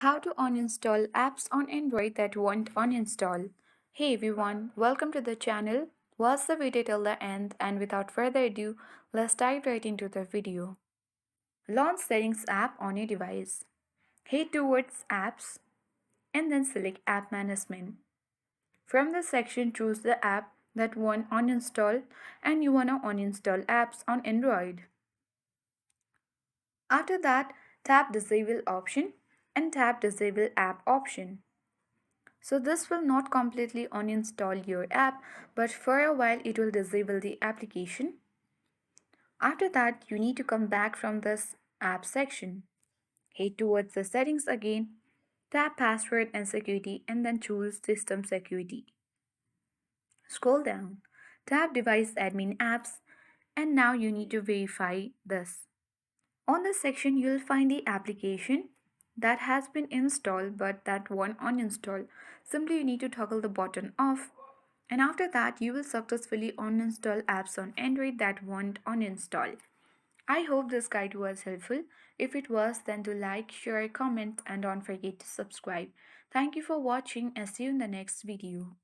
How to uninstall apps on Android that won't uninstall. Hey everyone, welcome to the channel. Watch the video till the end, and without further ado, let's dive right into the video. Launch Settings app on your device. Head towards Apps and then select App Management. From this section, choose the app that won't uninstall and you wanna uninstall apps on Android. After that, tap Disable option and tap Disable app option. So this will not completely uninstall your app, but for a while it will disable the application. After that, you need to come back from this app section. Head towards the settings again, tap password and security and then choose system security. Scroll down, tap device admin apps and now you need to verify this. On this section, you'll find the application that has been installed but that won't uninstall. Simply you need to toggle the button off and after that you will successfully uninstall apps on Android that won't uninstall. I hope this guide was helpful. If it was, then do like, share, comment and don't forget to subscribe. Thank you for watching and see you in the next video.